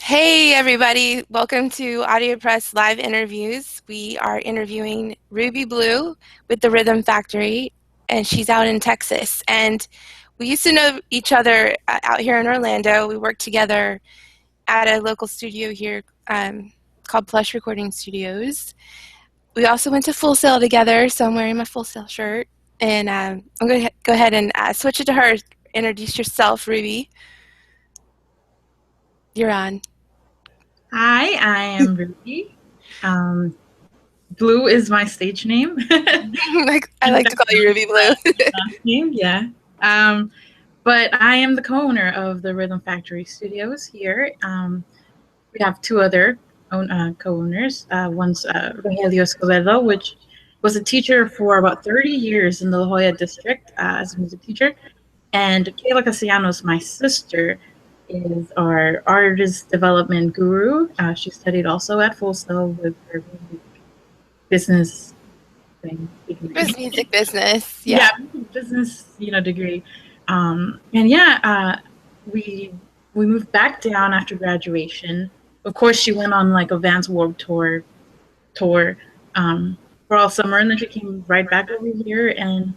Hey everybody, welcome to AudioPress live interviews. We are interviewing Ruby Blue with the Rhythm Factory, and she's out in Texas. And we used to know each other out here in Orlando. We worked together at a local studio here called Plush Recording Studios. We also went to Full Sail together, so I'm wearing my Full Sail shirt. And I'm going to go ahead and switch it to her. Introduce yourself, Ruby. You're on. Hi, I am Ruby. Um, Blue is my stage name. I like to call you Ruby Blue. Last name, yeah. Um, but I am the co-owner of the Rhythm Factory Studios here. We have two other co-owners. One's Rogelio Escobedo, which was a teacher for about 30 years in the La Jolla district as a music teacher. And Kayla Castellanos, my sister, is our artist development guru. She studied also at Full Sail with her business thing. Music business, Yeah, yeah. business, degree. And yeah, we moved back down after graduation. Of course, she went on like a Vans Warped tour for all summer, and then she came right back over here, and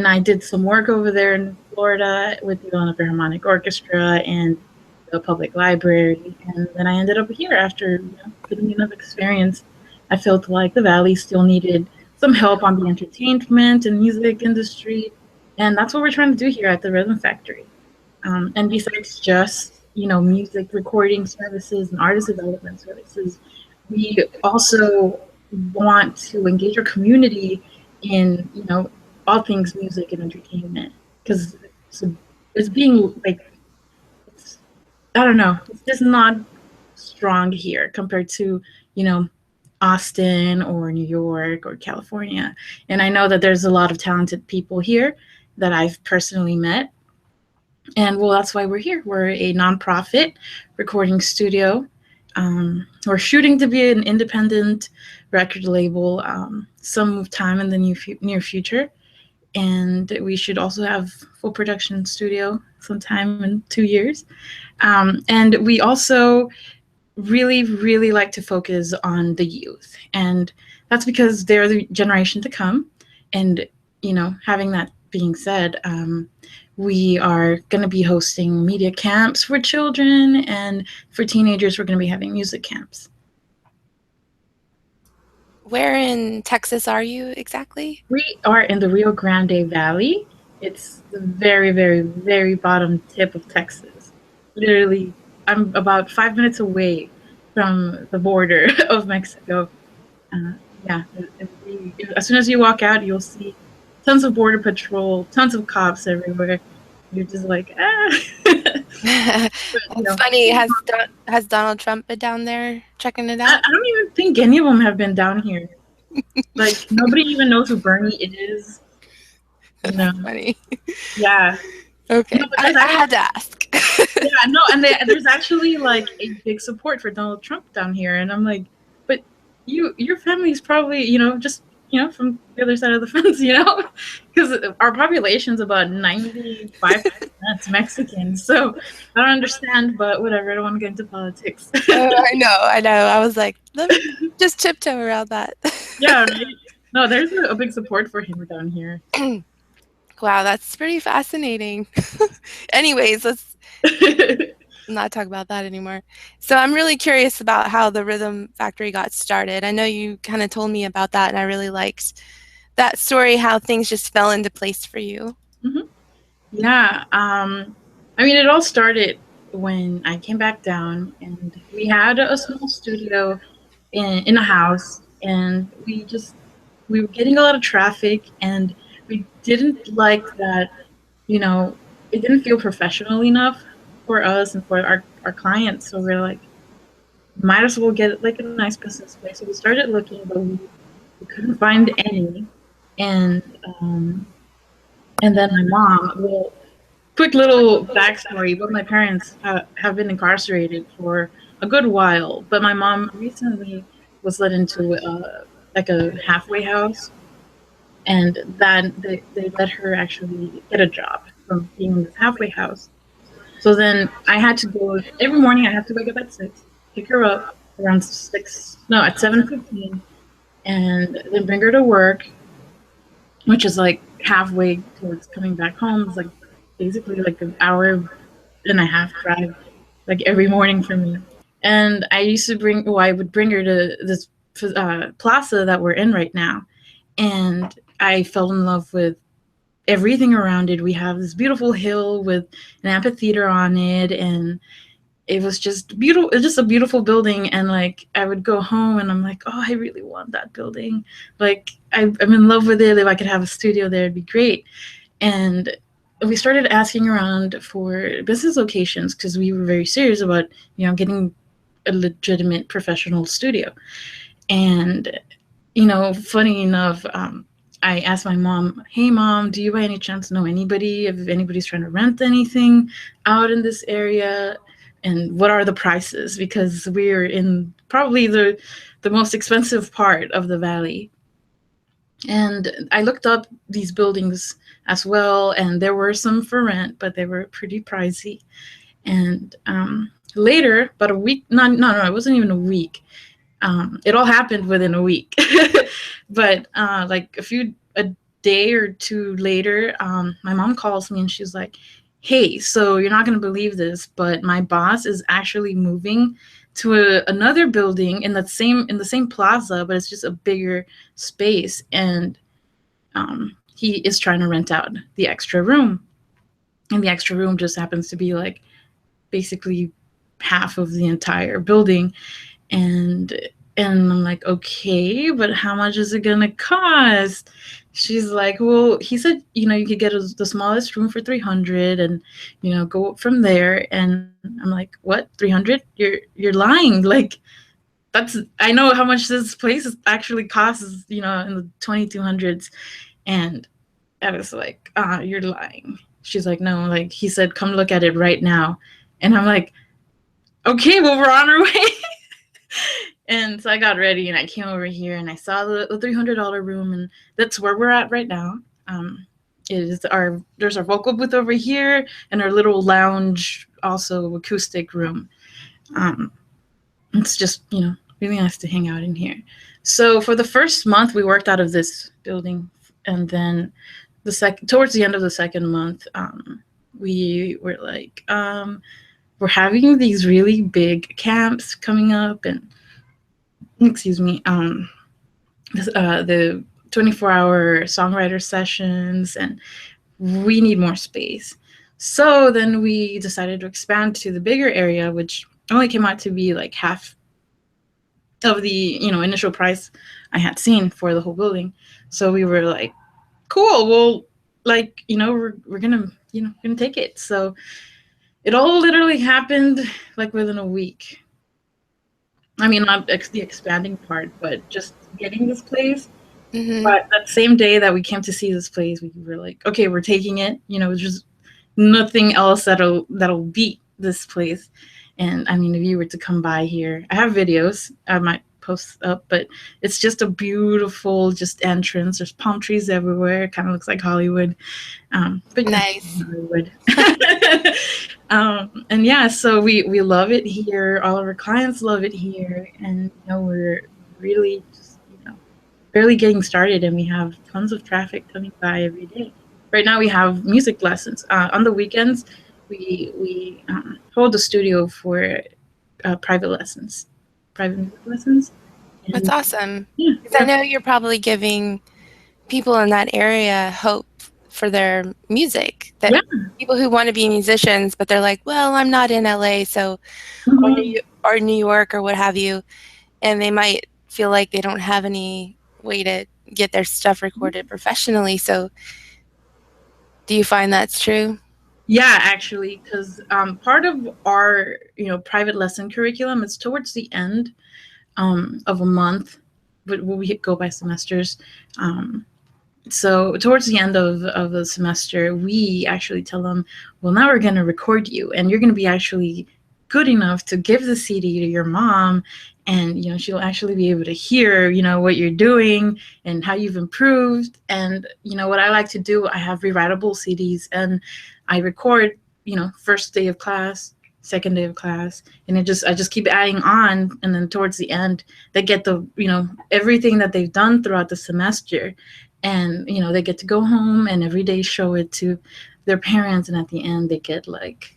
I did some work over there in Florida with the Illinois Philharmonic Orchestra and the public library, and then I ended up here after getting enough experience. I felt like the Valley still needed some help on the entertainment and music industry, and that's what we're trying to do here at the Rhythm Factory. And besides just music recording services and artist development services, we also want to engage our community in all things music and entertainment because it's being like I don't know, it's just not strong here compared to Austin or New York or California. And I know that there's a lot of talented people here that I've personally met. And well, that's why we're here. We're a nonprofit recording studio. We're shooting to be an independent record label some time in the near future. And we should also have full production studio sometime in 2 years. And we also really, really like to focus on the youth. And that's because they're the generation to come. And, having that being said, we are going to be hosting media camps for children, and for teenagers, we're going to be having music camps. Where in Texas are you exactly? We are in the Rio Grande Valley. It's the very, very, very bottom tip of Texas. Literally, I'm about 5 minutes away from the border of Mexico. Uh, yeah, as soon as you walk out, you'll see tons of border patrol, tons of cops everywhere. You're just like, ah. That's funny. Has Donald Trump been down there checking it out? I don't even think any of them have been down here. Like nobody even knows who Bernie is. That's funny. Yeah. Okay, No, but I had to ask. yeah, no, and there's actually like a big support for Donald Trump down here, and I'm like, but your family's probably just from the other side of the fence, because our population's about 95% Mexican, so I don't understand, but whatever. I don't want to get into politics. Oh, I know. I was like, let me just tiptoe around that. Yeah, right? No, there's a big support for him down here. Wow, that's pretty fascinating. Anyways, let's not talk about that anymore. So I'm really curious about how the Rhythm Factory got started. I know you kind of told me about that, and I really liked that story, how things just fell into place for you. Mm-hmm. Yeah, I mean, it all started when I came back down, and we had a small studio in a house, and we were getting a lot of traffic, and we didn't like that, it didn't feel professional enough for us and for our clients. So we're like, might as well get like a nice business place. So we started looking, but we couldn't find any, and and then my mom, well, quick little backstory, but my parents have been incarcerated for a good while. But my mom recently was let into like a halfway house, and then they let her actually get a job from being in this halfway house. So then I had to go every morning. I had to wake up at 6, pick her up around 6, no, at 7:15, and then bring her to work, which is like halfway towards coming back home. It's like basically like an hour and a half drive, like every morning for me. And I used to bring, well, I would bring her to this plaza that we're in right now, and I fell in love with everything around it. We have this beautiful hill with an amphitheater on it, and it was just beautiful. It's just a beautiful building, and like I would go home, and I'm like, oh, I really want that building. Like I'm in love with it. If I could have a studio there, it'd be great. And we started asking around for business locations because we were very serious about getting a legitimate professional studio. And funny enough, I asked my mom, "Hey, mom, do you by any chance know anybody? If anybody's trying to rent anything out in this area, and what are the prices? Because we're in probably the most expensive part of the valley." And I looked up these buildings as well, and there were some for rent, but they were pretty pricey. And later, about a week, no, it wasn't even a week. It all happened within a week. But like a day or two later, my mom calls me and she's like, "Hey, so you're not going to believe this, but my boss is actually moving to another building in the same plaza, but it's just a bigger space, and he is trying to rent out the extra room, and the extra room just happens to be like basically half of the entire building." and and I'm like, "Okay, but how much is it gonna cost?" She's like, "Well, he said, you could get the smallest room for 300, and go up from there." And I'm like, "What, 300? You're lying. Like, I know how much this place actually costs, in the 2200s." And I was like, "You're lying." She's like, "No, like he said, come look at it right now." And I'm like, "Okay, well, we're on our way." And so I got ready and I came over here and I saw the $300 room, and that's where we're at right now. There's our vocal booth over here and our little lounge, also acoustic room. Um, it's just really nice to hang out in here. So for the first month we worked out of this building, and then towards the end of the second month, we were like, we're having these really big camps coming up, and excuse me, the 24-hour songwriter sessions, and we need more space. So then we decided to expand to the bigger area, which only came out to be like half of the initial price I had seen for the whole building. So we were like, cool, well, like we're gonna take it. So it all literally happened like within a week. I mean, not the expanding part, but just getting this place. Mm-hmm. But that same day that we came to see this place, we were like, okay, we're taking it. There's just nothing else that'll beat this place. And I mean, if you were to come by here, I have videos I might post up, but it's just a beautiful just entrance. There's palm trees everywhere. It kind of looks like Hollywood, but Nice. Hollywood. And yeah, so we love it here. All of our clients love it here, and we're really just barely getting started, and we have tons of traffic coming by every day. Right now, we have music lessons on the weekends. We hold a studio for private lessons, private music lessons, That's and awesome. yeah, Because I know you're probably giving people in that area hope for their music. That yeah. people who want to be musicians, but they're like, well, I'm not in LA, so Mhm. Or New York or what have you, and they might feel like they don't have any way to get their stuff recorded professionally. So, do you find that's true? Yeah, actually, because part of our private lesson curriculum is towards the end of a month, but we go by semesters. Um, so towards the end of the semester, we actually tell them, well, now we're going to record you, and you're going to be actually good enough to give the CD to your mom, and she'll actually be able to hear what you're doing and how you've improved. And what I like to do, I have rewritable CDs, and I record first day of class, second day of class, and I just keep adding on, and then towards the end, they get the everything that they've done throughout the semester, and they get to go home and every day show it to their parents, and at the end they get like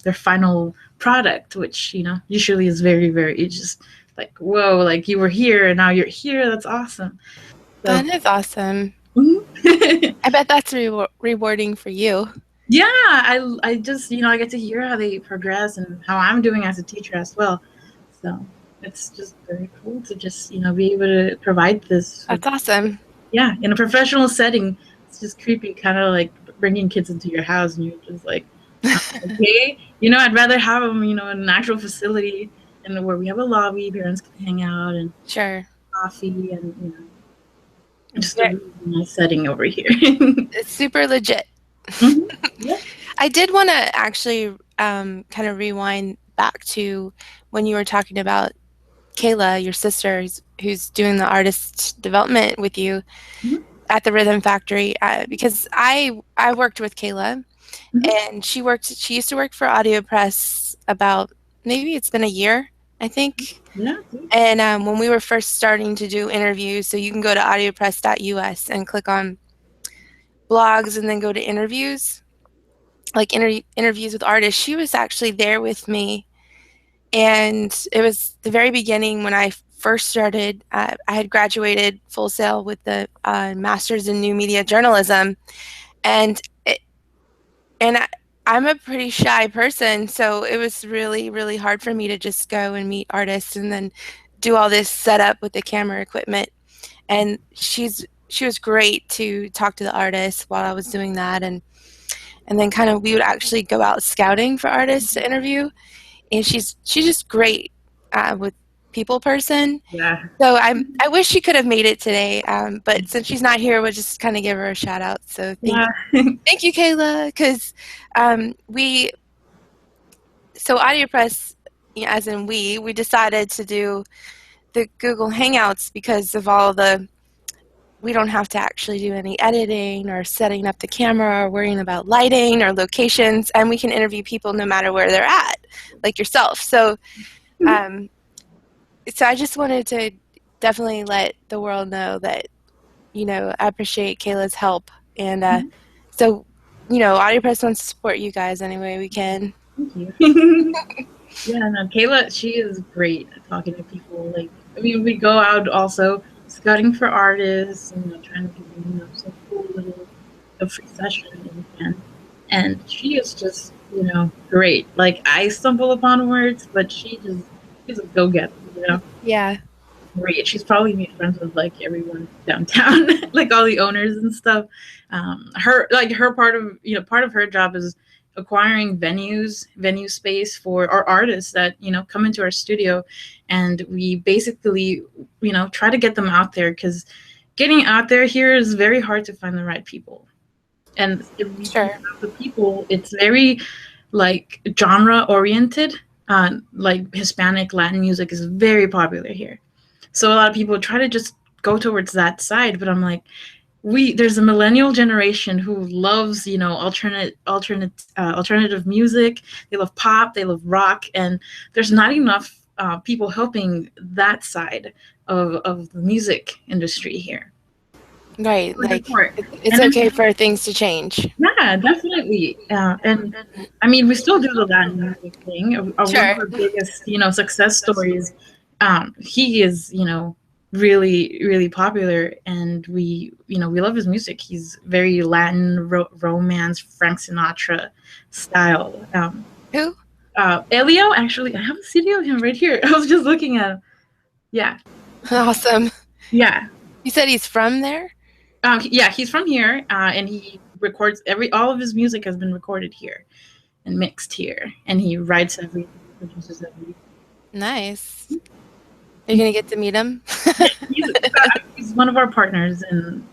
their final product, which usually is very very it's just like whoa, like you were here and now you're here. That's awesome. So. That is awesome. Mhm. I bet that's rewarding for you. Yeah, I just I get to hear how they progress and how I'm doing as a teacher as well. So it's just very cool to just be able to provide this with, That's awesome. yeah, in a professional setting. It's just creepy, kind of like bringing kids into your house and you're just like, okay, I'd rather have them in an actual facility and where we have a lobby, parents can hang out and Sure. coffee and just a Ve- really nice setting over here. It's super legit. Mhm. Yeah. I did want to actually kind of rewind back to when you were talking about Kayla, your sister, who's doing the artist development with you Mhm. at the Rhythm Factory, because I worked with Kayla, Mhm. and she used to work for AudioPress about, maybe it's been a year, I think. Yeah. And when we were first starting to do interviews, so you can go to audiopress.us and click on blogs and then go to interviews, like interviews with artists. She was actually there with me, and it was the very beginning when I first started. I had graduated full sail with the master's in new media journalism, and and I'm a pretty shy person, so it was really really hard for me to just go and meet artists and then do all this setup with the camera equipment. And she was great to talk to the artists while I was doing that, and then kind of we would actually go out scouting for artists to interview, and she's just great with people person. Yeah. So I wish she could have made it today, but since she's not here, we'll just kind of give her a shout out. So Yeah. thank you, Kayla, because we AudioPress, as in we decided to do the Google Hangouts because of all the, we don't have to actually do any editing or setting up the camera or worrying about lighting or locations, and we can interview people no matter where they're at, like yourself. Um, so I just wanted to definitely let the world know that I appreciate Kayla's help, and so AudioPress wants to support you guys any way we can. Thank you. Yeah, no, Kayla, she is great at talking to people. Like, I mean, we go out also scouting for artists and trying to give them, some cool little free session if we can. And she is just, great. Like, I stumble upon words, but she's a go getter, Yeah, great. She's probably made friends with like everyone downtown, like all the owners and stuff. Her part of her job is acquiring venue space for our artists that come into our studio, and we basically try to get them out there because getting out there here is very hard to find the right people. And if we do sure. have the people, it's very like genre oriented. Like Hispanic Latin music is very popular here, so a lot of people try to just go towards that side, but I'm like, there's a millennial generation who loves, alternative music. They love pop, they love rock, and there's not enough people helping that side of the music industry here. Right, Like a like court. it's And then okay for things to change. yeah, definitely. And I mean, we still do the Latin music thing. One of Sure. our biggest, success stories. He is, really, really popular, and we love his music. He's very Latin romance, Frank Sinatra style. Who? Elio, actually, I have a CD of him right here. I was just looking at him. Yeah, Awesome. yeah. You said he's from there? Yeah, he's from here, and he records all of his music has been recorded here and mixed here, and he writes everything, produces everything. Nice. Are you gonna get to meet him? Yeah, he's one of our partners in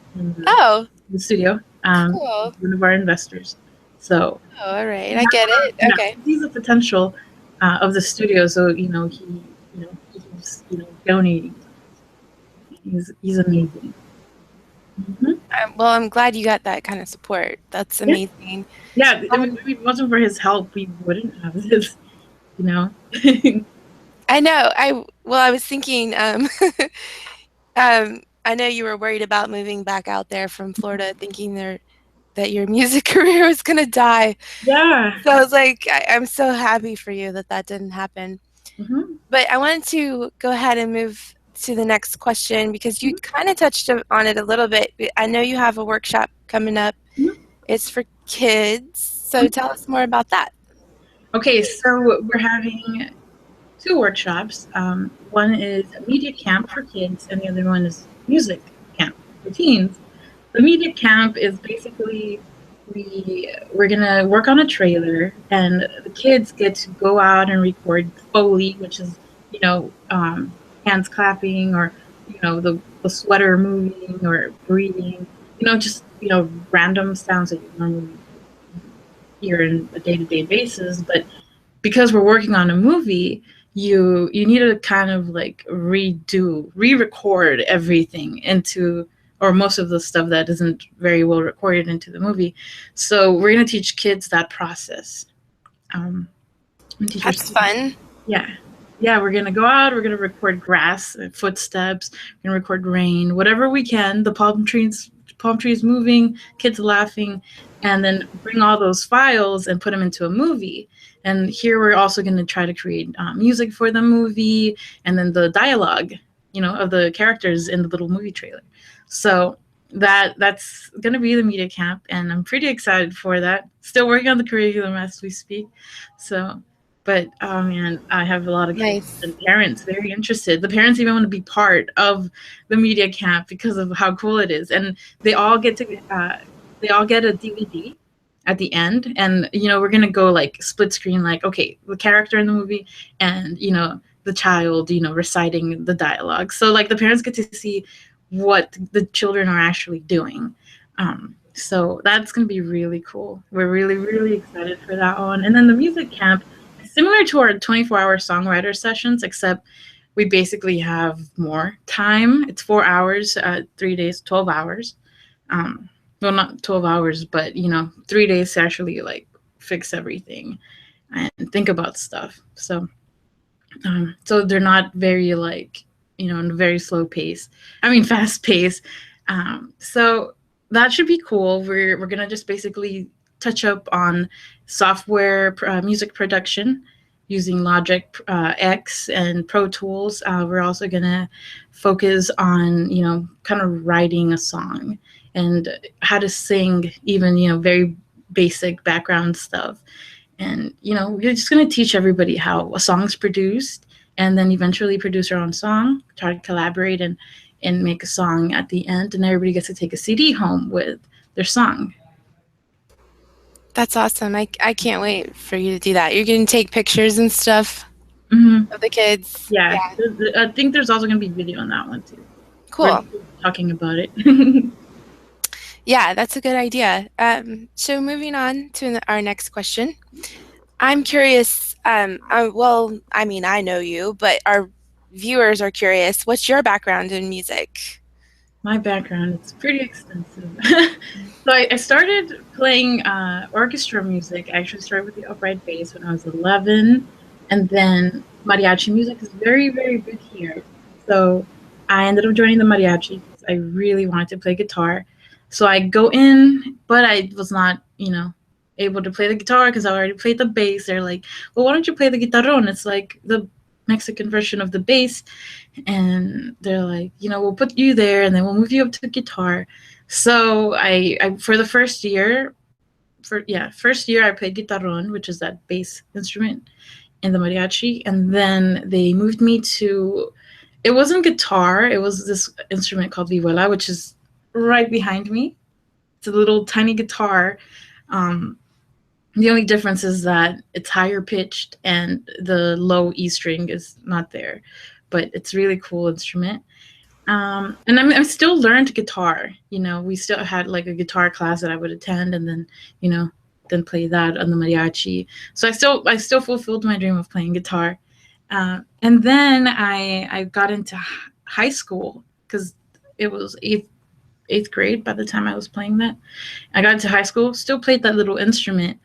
Oh, the studio. cool. One of our investors. So Oh, all right. he I has get a lot it. Okay. he sees the potential of the studio. So he keeps donating. He's amazing. Well, I'm glad you got that kind of support. That's Yeah, amazing. yeah. I mean, Um, if it wasn't for his help, we wouldn't have this. You know. I know. I was thinking. I know you were worried about moving back out there from Florida, thinking that your music career was gonna die. Yeah. So I was like, I'm so happy for you that that didn't happen. Hmm. But I wanted to go ahead and move to the next question because you kind of touched on it a little bit. I know you have a workshop coming up. It's for kids. So tell us more about that. Okay, so we're having two workshops. One is a media camp for kids, and the other one is music camp for teens. The media camp is basically we're gonna work on a trailer, and the kids get to go out and record Foley, which is hands clapping, or the sweater moving or breathing, just random sounds that you normally hear in a day to day basis. But because we're working on a movie, you need to kind of like re-record everything into, or most of the stuff that isn't very well recorded, into the movie. So we're going to teach kids that process. And teachers, That's fun. yeah. Yeah, we're gonna go out, we're gonna record grass, footsteps, we're gonna record rain, whatever we can, the palm trees moving, kids laughing, and then bring all those files and put them into a movie. And here we're also gonna try to create music for the movie, and then the dialogue, of the characters in the little movie trailer. So that's gonna be the media camp, and I'm pretty excited for that. Still working on the curriculum as we speak. So but oh man, I have a lot of kids Nice. and parents very interested. The parents even want to be part of the media camp because of how cool it is, and they all get to they all get a DVD at the end, and we're gonna go like split screen, like okay, the character in the movie and the child reciting the dialogue. So like the parents get to see what the children are actually doing. So that's gonna be really cool. We're really really excited for that one. And then the music camp, similar to our 24-hour songwriter sessions, except we basically have more time. It's 4 hours, 3 days, 12 hours. Well, not 12 hours, but 3 days to actually like fix everything and think about stuff. So they're not very like in a very slow pace. I mean, fast pace. So that should be cool. We're gonna just basically touch up on software, music production using Logic X and Pro Tools. We're also gonna focus on kind of writing a song and how to sing, even very basic background stuff. And we're just going to teach everybody how a song's produced, and then eventually produce our own song, try to collaborate and make a song at the end, and everybody gets to take a CD home with their song. That's awesome. I can't wait for you to do that. You're going to take pictures and stuff Hmm. of the kids. Yeah, Yeah. I think there's also going to be video on that one too. We're Cool. talking about it. Yeah, that's a good idea. So moving on to our next question. I'm curious. Well, I mean, I know you, but our viewers are curious. What's your background in music? My background is pretty extensive. So I started playing orchestra music. I actually started with the upright bass when I was 11, and then mariachi music is very, very big here. So I ended up joining the mariachi because I really wanted to play guitar. So I go in, but I was not, able to play the guitar because I already played the bass. They're like, "Well, why don't you play the guitarrón? It's like the Mexican version of the bass." And they're like, we'll put you there and then we'll move you up to guitar. So I for the first year I played guitarron, which is that bass instrument in the mariachi, and then they moved me to, it wasn't guitar, it was this instrument called vihuela, which is right behind me. It's a little tiny guitar. um, the only difference is that it's higher pitched and the low E string is not there, but it's really cool instrument. And I'm still learned guitar. We still had like a guitar class that I would attend, and then you know then play that on the mariachi. So I still fulfilled my dream of playing guitar. And then I got into high school because it was eighth. 8th grade by the time I was playing that. I got into high school, still played that little instrument.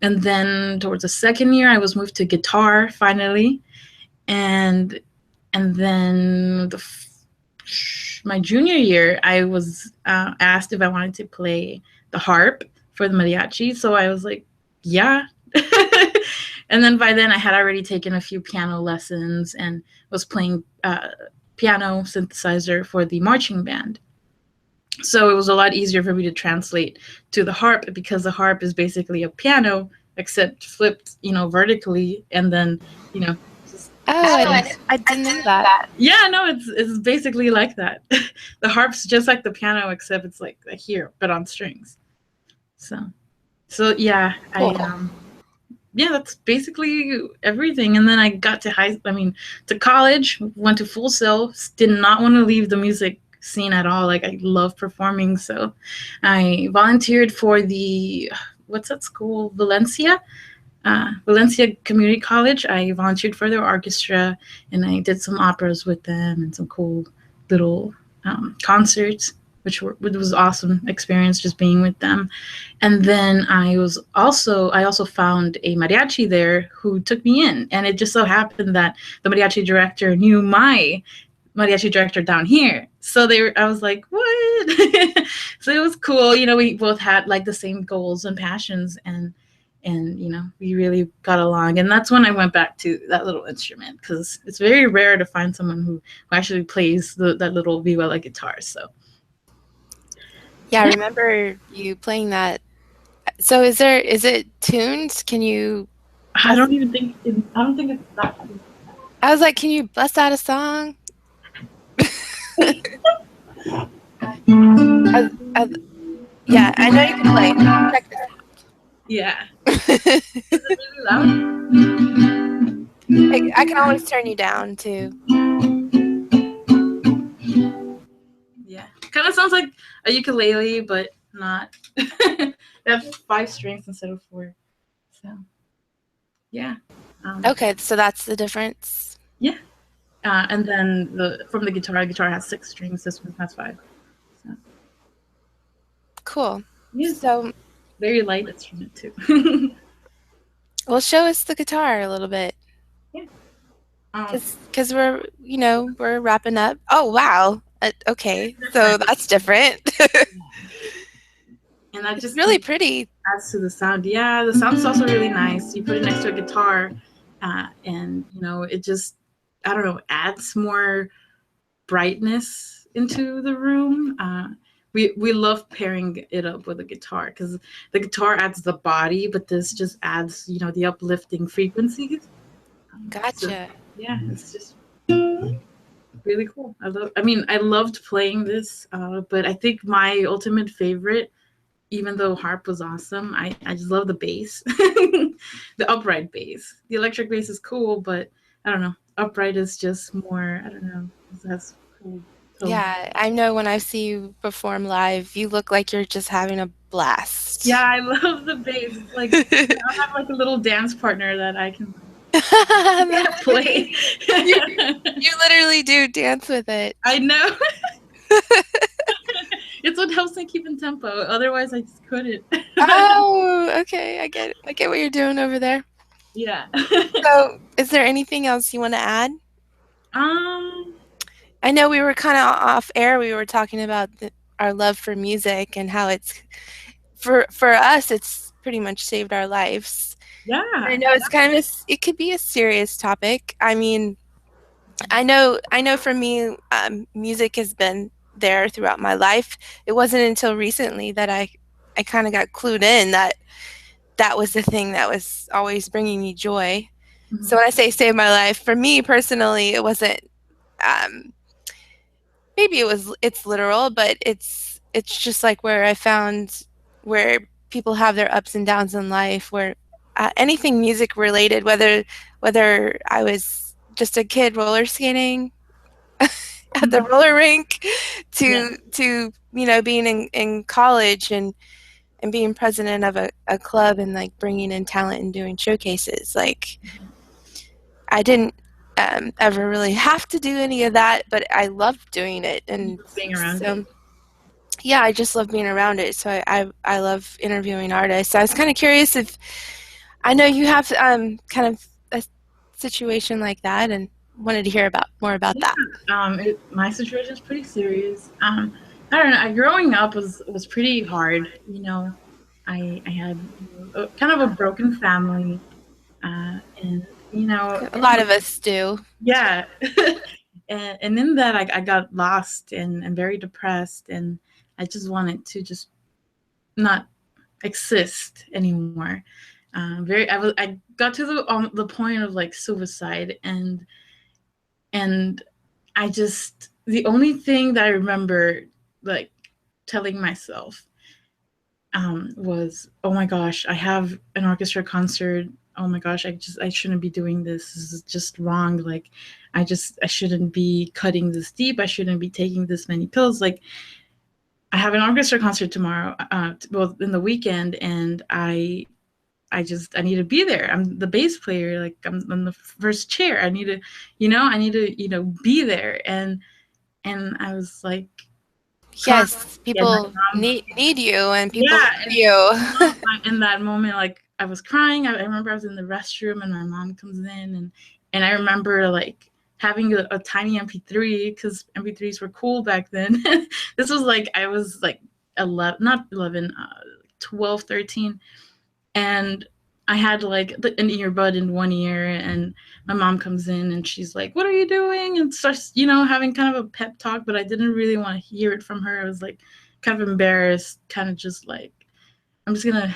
And then towards the second year, I was moved to guitar finally. And then my junior year, I was asked if I wanted to play the harp for the mariachi. So I was like, yeah. And then by then, I had already taken a few piano lessons and was playing piano synthesizer for the marching band. So it was a lot easier for me to translate to the harp because the harp is basically a piano except flipped, vertically, and then, you know, just Oh, strings. I didn't know that. Yeah, no, it's basically like that. The harp's just like the piano except it's like here but on strings. So yeah, I Cool. yeah, that's basically everything. And then I got to to college, went to Full Sail, did not want to leave the music scene at all. Like I love performing, so I volunteered for the what's that school? Valencia Community College. I volunteered for their orchestra, and I did some operas with them and some cool little concerts, which was awesome experience just being with them. And then I also found a mariachi there who took me in, and it just so happened that the mariachi director knew my mariachi director down here. So I was like, what? So it was cool. We both had like the same goals and passions, and we really got along. And that's when I went back to that little instrument because it's very rare to find someone who actually plays that little vihuela guitar. So Yeah, I remember you playing that. So is it tuned? Can you I bust? don't even think I don't think it's that. I was like, can you bust out a song? I, yeah, I know you can play. Check Yeah. this out. Is it really loud? I can always turn you down too. Yeah. Kind of sounds like a ukulele, but not. They have 5 strings instead of 4. So, yeah. Okay, so that's the difference. Yeah. And then from the guitar has 6 strings. This one has 5. So, Cool. yeah. So, Very light instrument, too. well, show us the guitar a little bit. Yeah. Because we're wrapping up. Oh, wow. Okay, so that's different. And that It's just really pretty. adds to the sound. Yeah, the sound is also really nice. You put it next to a guitar, and it just, I don't know, adds more brightness into the room. We love pairing it up with a guitar because the guitar adds the body, but this just adds the uplifting frequencies. So Gotcha. yeah, it's just really cool. I loved playing this, but I think my ultimate favorite, even though harp was awesome, I just love the bass. The upright bass. The electric bass is cool, but I don't know. Upright is just more, I don't know. It has cool tone. Yeah, I know when I see you perform live, you look like you're just having a Yeah, blast. I love the bass. It's like I have like a little dance partner that I can That's play. funny. You literally do dance with it. I know. It's what helps me keep in tempo. Otherwise, I just couldn't. Oh, okay. I get it. I get what you're doing over there. Yeah. So, is there anything else you want to add? um. I know we were kind of off air. We were talking about our love for music and how it's for us. It's pretty much saved our lives. I Yeah. know it's kind of it could be a serious topic. I mean, I know for me, music has been there throughout my life. It wasn't until recently that I kind of got clued in that that was the thing that was always bringing me joy. So Mhm. when I say save my life, for me personally, it wasn't. Um, maybe it's literal, but it's just like where I found where people have their ups and downs in life, where anything music related, whether I was just a kid roller skating at the roller rink Yeah. to being in college and being president of a club and like bringing in talent and doing showcases. Like I didn't ever really have to do any of that, but I loved doing it. And Being around it. so Yeah, I just love being around it. So I love interviewing artists. I was kind of curious if I know you have kind of a situation like that, and wanted to hear about more about Yeah, that. my situation is pretty serious. I don't know. Growing up was pretty hard. You know, I had kind of a broken family, and you know, A lot of us do. yeah. And in that, I got lost and very depressed, and I just wanted to just not exist anymore. I got to the point of like suicide, and I just the only thing that I remember like telling myself was, "Oh my gosh, I have an orchestra concert. Oh my gosh, I shouldn't be doing this. This is just wrong. Like, I shouldn't be cutting this deep. I shouldn't be taking this many pills. Like, I have an orchestra concert tomorrow. Well, in the weekend, and I need to be there. I'm the bass player. Like, I'm the first chair. I need to, be there." And I was like crying, Yes, and my people mom, need you, and people yeah, love you. in that moment, like I was crying. I remember I was in the restroom, and my mom comes in, and I remember like having a tiny MP3 because MP3s were cool back then. This was like I was like 11, not 11, 12, 13, and I had like an earbud in one ear, and my mom comes in and she's like, "What are you doing?" and starts, having kind of a pep talk, but I didn't really want to hear it from her. I was like kind of embarrassed, kind of just like, "I'm just gonna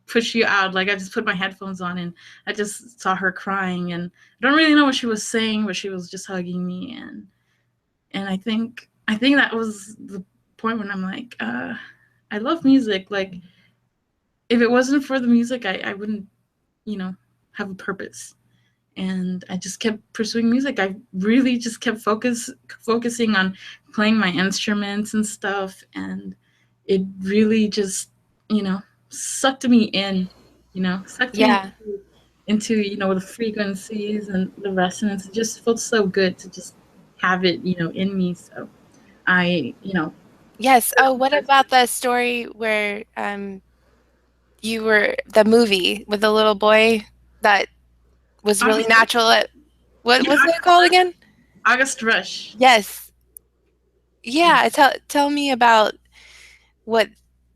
push you out." Like I just put my headphones on and I just saw her crying, and I don't really know what she was saying, but she was just hugging me, and I think that was the point when I'm like, I love music. Like if it wasn't for the music, I wouldn't, you know, have a purpose. And I just kept pursuing music. I really just kept focusing on playing my instruments and stuff, and it really just, sucked me in, sucked me Yeah. into the frequencies and the resonance. It just felt so good to just have it, in me. So I, Yes. Oh, what about the story where you were the movie with the little boy that was really August, natural at what yeah, was it called again? August Rush. Yes. Yeah, tell me about what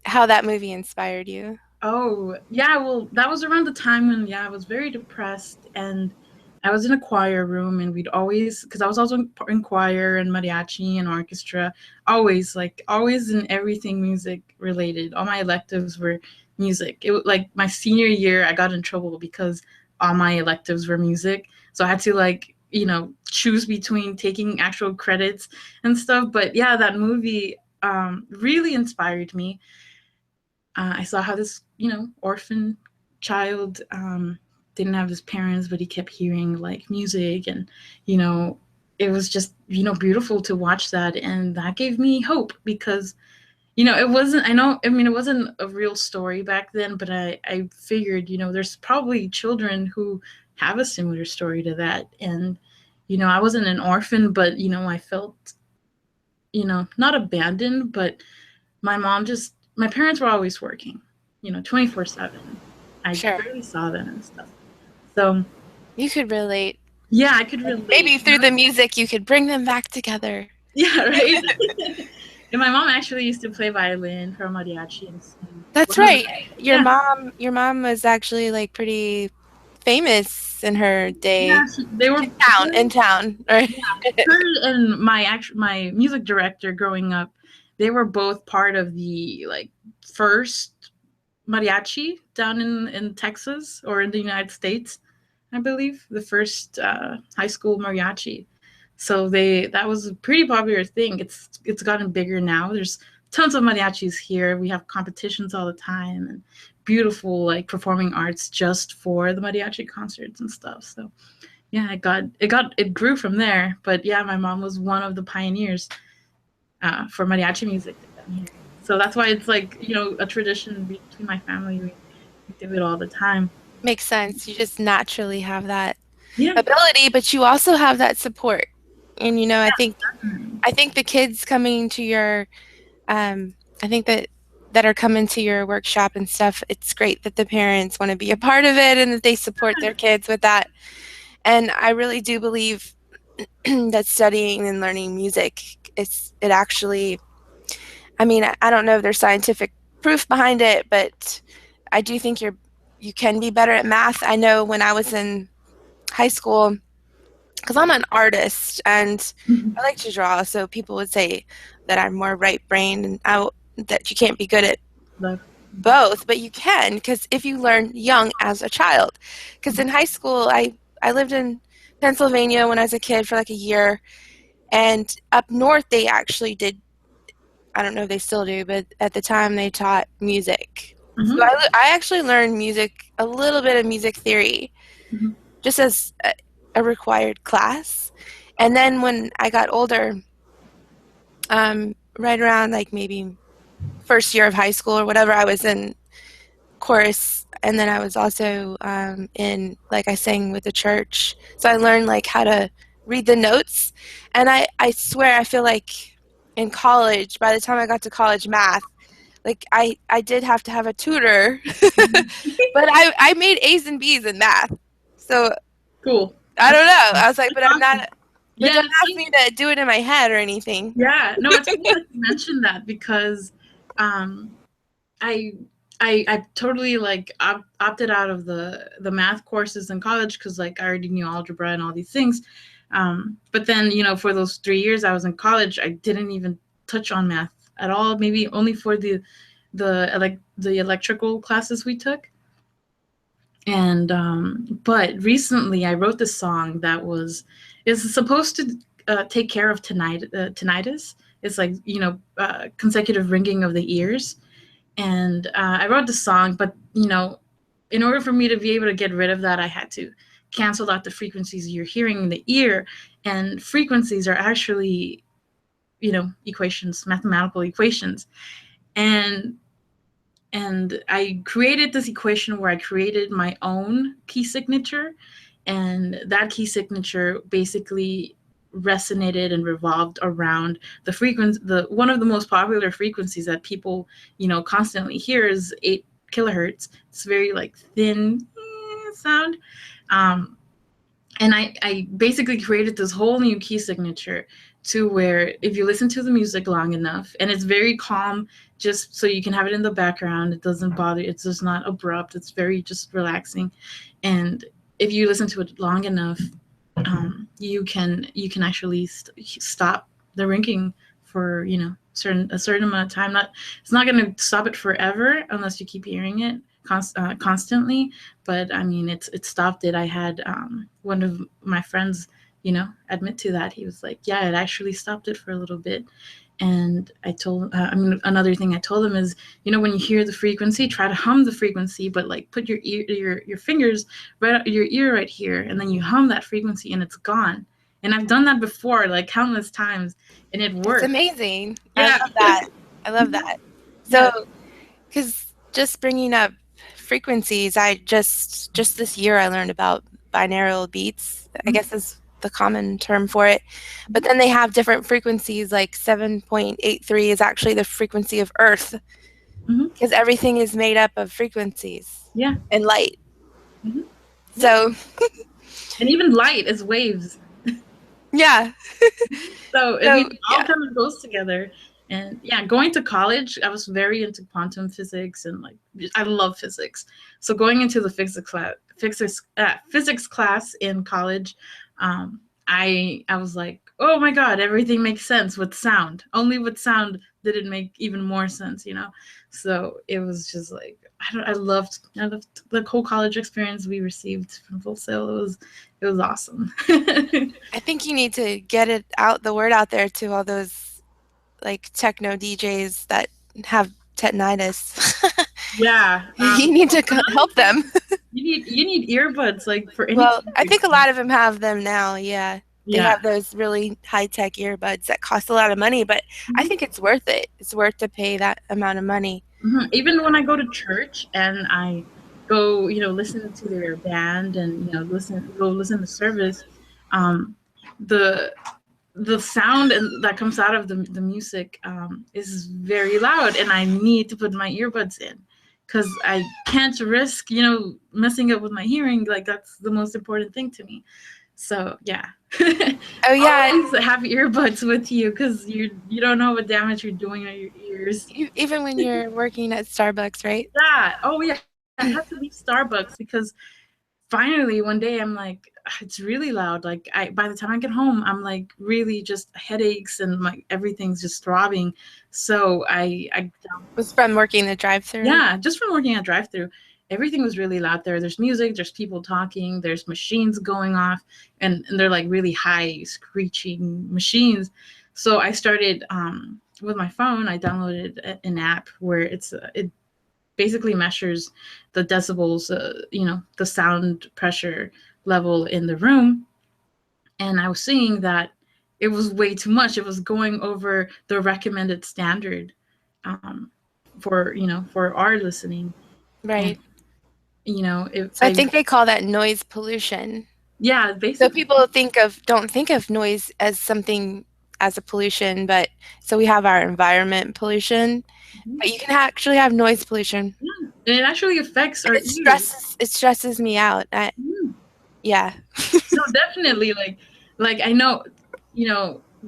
how that movie inspired you. Oh, yeah, well, that was around the time when, yeah, I was very depressed, and I was in a choir room, and we'd always, because I was also in choir and mariachi and orchestra, always in everything music related. All my electives were music. It was like my senior year, I got in trouble because all my electives were music. So I had to like, choose between taking actual credits and stuff. But yeah, that movie really inspired me. I saw how this, orphan child didn't have his parents, but he kept hearing like music, and you know, it was just beautiful to watch that, and that gave me hope because it wasn't. I know. I mean, it wasn't a real story back then, but I figured there's probably children who have a similar story to that, and I wasn't an orphan, but I felt not abandoned, but my parents were always working, 24/7. I Sure. barely saw them and stuff. So, You could relate. yeah, I could relate. Maybe through the music you could bring them back together. Yeah, right. And my mom actually used to play violin for mariachi and sing. That's right. Yeah, Your mom was actually like pretty famous in her yeah. day They were in town, right? yeah, her and my music director growing up. They were both part of the like first mariachi down in Texas or in the United States. I believe, the first high school mariachi. So that was a pretty popular thing. It's gotten bigger now. There's tons of mariachis here. We have competitions all the time and beautiful like performing arts just for the mariachi concerts and stuff. So yeah, it grew from there. But yeah, my mom was one of the pioneers for mariachi music down here. So that's why it's like a tradition between my family. We do it all the time. Makes sense. You just naturally have that Yeah. ability, but you also have that support. And I think Definitely. the kids coming to your I think that are coming to your workshop and stuff, it's great that the parents want to be a part of it and that they support their kids with that. And I really do believe that studying and learning music, it actually, I mean, I don't know if there's scientific proof behind it, but I do think you can be better at math. I know when I was in high school, because I'm an artist and I like to draw, so people would say that I'm more right-brained and that you can't be good at Love. both, but you can because if you learn young as a child. Because in high school, I lived in Pennsylvania when I was a kid for like a year, and up north they actually did. I don't know if they still do, but at the time they taught music. So Mm-hmm. I actually learned music, a little bit of music theory, Mm-hmm. just as a required class. And then when I got older, right around like maybe first year of high school or whatever, I was in chorus, and then I was also in, like, I sang with the church, so I learned like how to read the notes. And I swear I feel like in college, by the time I got to college math, like I did have to have a tutor, but I made A's and B's in math, so Cool. I That's don't know, I was like, that's but I'm awesome. not, but Yeah, don't it's ask funny. me to do it in my head or anything. Yeah, no, it's funny that you mentioned that because um, I I totally like opted out of the math courses in college because like I already knew algebra and all these things. But then for those 3 years I was in college, I didn't even touch on math at all. Maybe only for the electrical classes we took. And but recently I wrote this song that is supposed to take care of tinnitus. It's like consecutive ringing of the ears. And I wrote the song, but in order for me to be able to get rid of that, I had to cancel out the frequencies you're hearing in the ear. And frequencies are actually equations, mathematical equations. And and I created this equation where I created my own key signature, and that key signature basically resonated and revolved around the one of the most popular frequencies that people constantly hear is 8 kilohertz. It's very like thin sound. um, and I basically created this whole new key signature to where if you listen to the music long enough, and it's very calm, just so you can have it in the background, it doesn't bother, it's just not abrupt, it's very just relaxing. And if you listen to it long enough, you can actually stop the ringing for a certain amount of time. Not It's not going to stop it forever unless you keep hearing it constantly. But I mean, it stopped it. I had one of my friends admit to that. He was like, yeah, it actually stopped it for a little bit. And another thing I told him is, when you hear the frequency, try to hum the frequency, but like put your fingers right up your ear right here, and then you hum that frequency, and it's gone. And I've done that before, like countless times, and it It's worked. amazing. I Yeah, love that. I love that. So yeah. because just bringing up frequencies, I just this year I learned about binaural beats. I guess is the common term for it. But then they have different frequencies, like 7.83 is actually the frequency of Earth, Hmm. because everything is made up of frequencies Yeah. and light. Hmm. Yeah. So And even light is waves. yeah, So so it all yeah, kind of goes together. And yeah, going to college, I was very into quantum physics, and like I love physics. So going into the physics class in college, I was like, oh my god, everything makes sense with sound. Only with sound did it make even more sense. So it was just like I loved the whole college experience we received from Full Sail. It was awesome. I think you need to get it out, the word out there to all those like techno DJs that have tinnitus. Yeah. You need to Another help thing, them. you need earbuds like for Well, anything. I think a lot of them have them now, yeah. They Yeah. have those really high-tech earbuds that cost a lot of money, but I think Mhm. it's worth it. It's worth to pay that amount of money. Mhm. Even when I go to church and I go, listen to their band and listen to service, um, the the sound that comes out of the music is very loud, and I need to put my earbuds in because I can't risk, messing up with my hearing. Like, that's the most important thing to me. So yeah, Oh yeah, always have earbuds with you because you don't know what damage you're doing on your ears. even when you're working at Starbucks, right? Yeah. Oh yeah, I had to leave Starbucks because finally one day I'm like, it's really loud. Like, by the time I get home, I'm like really just headaches and like everything's just throbbing. So I Was from working the drive-through. yeah, just from working at drive through, everything was really loud there. There's music, there's people talking, there's machines going off, and they're like really high screeching machines. So I started with my phone. I downloaded an app where it basically measures the decibels, the sound pressure level in the room. And I was seeing that it was way too much. It was going over the recommended standard um, for our listening. And Right. if So I I think they call that noise pollution. yeah, So basically. people don't think of noise as something as a pollution, but so we have our environment pollution, Mhm. but you can actually have noise pollution. Yeah, and it actually affects And our ears. it stresses me out. Mhm. Yeah. So definitely, like I know,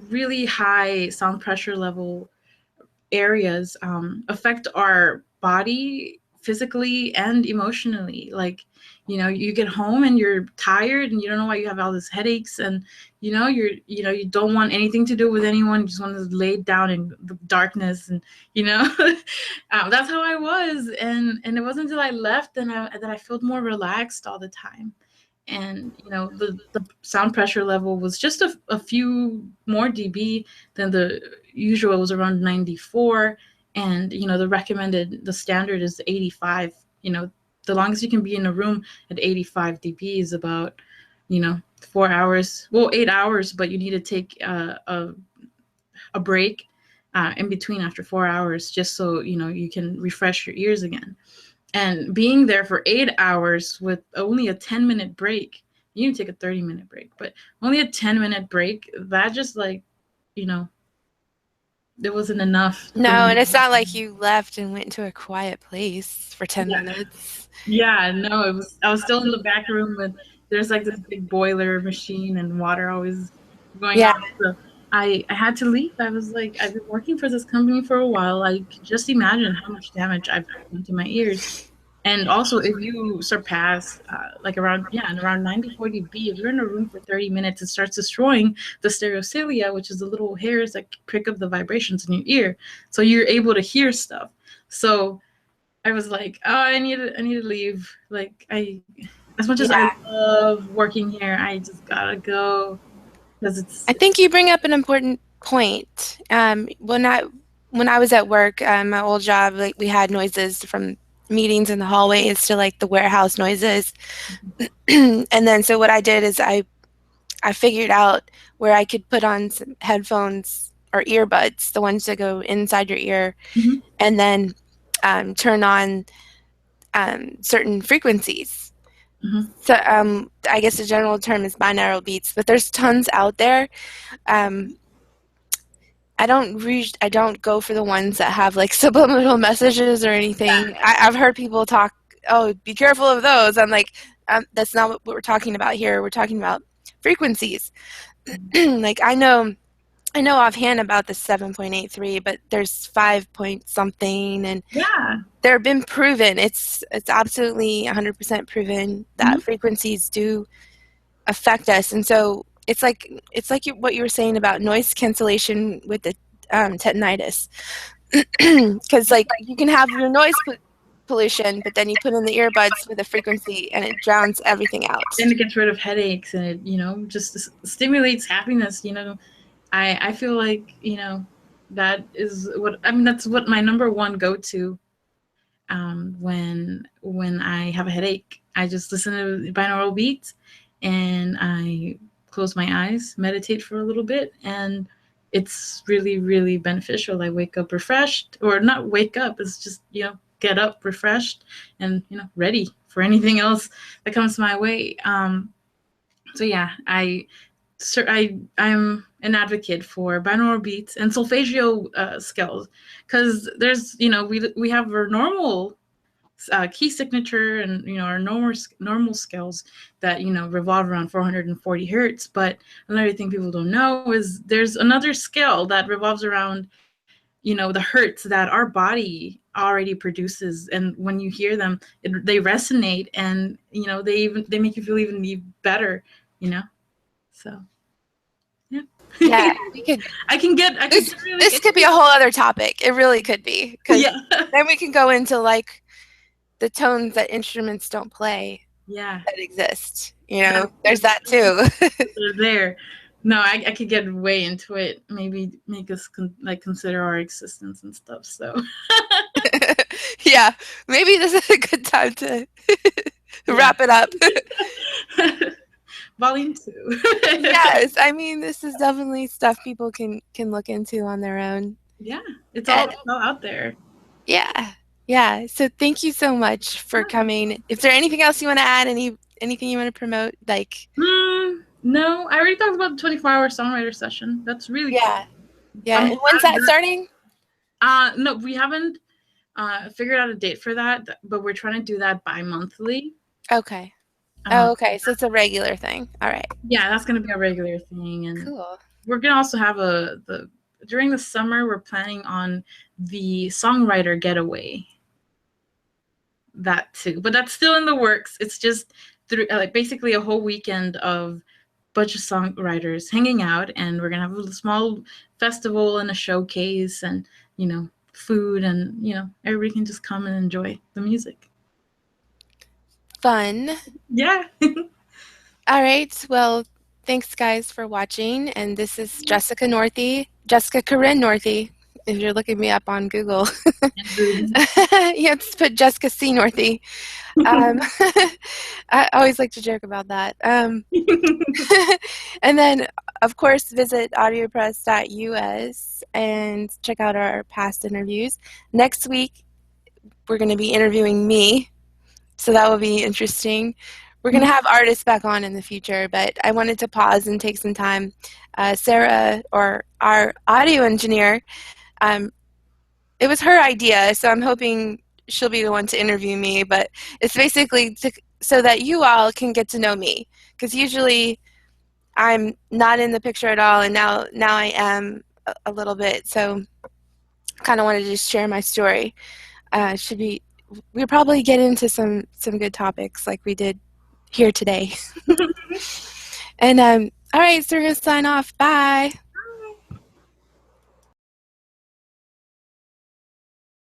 really high sound pressure level areas affect our body physically and emotionally. Like, you get home and you're tired and you don't know why you have all these headaches, and you don't want anything to do with anyone. You just want to lay down in the darkness, and you know that's how I was. And it wasn't until I left and that I felt more relaxed all the time. And the sound pressure level was just a few more dB than the usual. It was around 94. And the standard is 85. The longest you can be in a room at 85 dB is about 4 hours, well, 8 hours, but you need to take a break in between after 4 hours, just so you can refresh your ears again. And being there for 8 hours with only a 10-minute break, you can take a 30-minute break, but only a 10-minute break, that just like, you know, it wasn't enough for No, me. and it's not like you left and went to a quiet place for 10 Yeah. minutes. Yeah, no, I was still in the back room, but there's like this big boiler machine and water always going Yeah. on. So I had to leave. I was like, I've been working for this company for a while. I could just imagine how much damage I've done to my ears. And also, if you surpass like around 94 dB, if you're in a room for 30 minutes, it starts destroying the stereocilia, which is the little hairs that pick up the vibrations in your ear. So you're able to hear stuff. So I was like, oh, I need to leave. Like, as much as I Yeah. love working here, I just gotta go because I think you bring up an important point. When I was at work, my old job, like we had noises from meetings in the hallways to like the warehouse noises. And then so what I did is I figured out where I could put on some headphones or earbuds, the ones that go inside your ear, Mhm, and then turn on certain frequencies. mhm. So I guess the general term is binaural beats, but there's tons out there. Um, I don't go for the ones that have like subliminal messages or anything. I've heard people talk, oh, be careful of those. I'm like, that's not what we're talking about here. We're talking about frequencies. Like I know offhand about the 7.83, but there's 5 point something, and Yeah. they've been proven. It's absolutely 100% proven Mhm, that frequencies do affect us. And so what you were saying about noise cancellation with the tinnitus, because like you can have your pollution, but then you put in the earbuds with a frequency and it drowns everything out. and it gets rid of headaches, and it just stimulates happiness. I feel like that is what I mean. That's what my number one go to when I have a headache. I just listen to binaural beats, and I close my eyes, meditate for a little bit, and it's really, really beneficial. I wake up refreshed, or not wake up, it's just, get up refreshed and, ready for anything else that comes my way. So yeah, I'm an advocate for binaural beats and solfeggio scales, because there's, we have our normal key signature and, our normal scales that, revolve around 440 hertz. But another thing people don't know is there's another scale that revolves around, the hertz that our body already produces, and when you hear them, they resonate, and, they make you feel even better, you know so yeah. Yeah, we could. I could This get really this could be a whole other topic. It really could be, because yeah. then we can go into like the tones that instruments don't play Yeah, that exist. that's There's that too. they're there. No, I could get way into it. Maybe make us consider our existence and stuff. So Yeah, maybe this is a good time to yeah, wrap it up. volume two. Yes, I mean, this is definitely stuff people can look into on their own. Yeah, it's all And it's all out there. yeah, yeah. So thank you so much for coming. Is there anything else you want to add? Anything you want to promote? Like, No, I already talked about the 24-hour songwriter session. That's really cool. yeah, yeah. I'm And when's glad that starting? no, we haven't figured out a date for that, but we're trying to do that bi-monthly. Okay. Um, Oh, okay. So it's a regular thing. All right. yeah, that's gonna be a regular thing, and Cool. we're gonna also have the during the summer. We're planning on the songwriter getaway. That too, but that's still in the works. It's just through like basically a whole weekend of bunch of songwriters hanging out, and we're gonna have a small festival and a showcase, and food, and everybody can just come and enjoy the music. Fun. Yeah. All right. Well, thanks guys for watching. And this is Jessica Northey, Jessica Corinne Northey. If you're looking me up on Google, you have to put Jessica C. Northey. I always like to joke about that. And then, of course, visit audiopress.us and check out our past interviews. Next week, we're going to be interviewing me, so that will be interesting. We're going to have artists back on in the future, but I wanted to pause and take some time. Sarah, or our audio engineer, it was her idea, so I'm hoping she'll be the one to interview me, but it's basically so that you all can get to know me, because usually I'm not in the picture at all, and now I am a little bit, so kind of wanted to just share my story. We'll probably get into some good topics like we did here today. And all right, so we're going to sign off. Bye.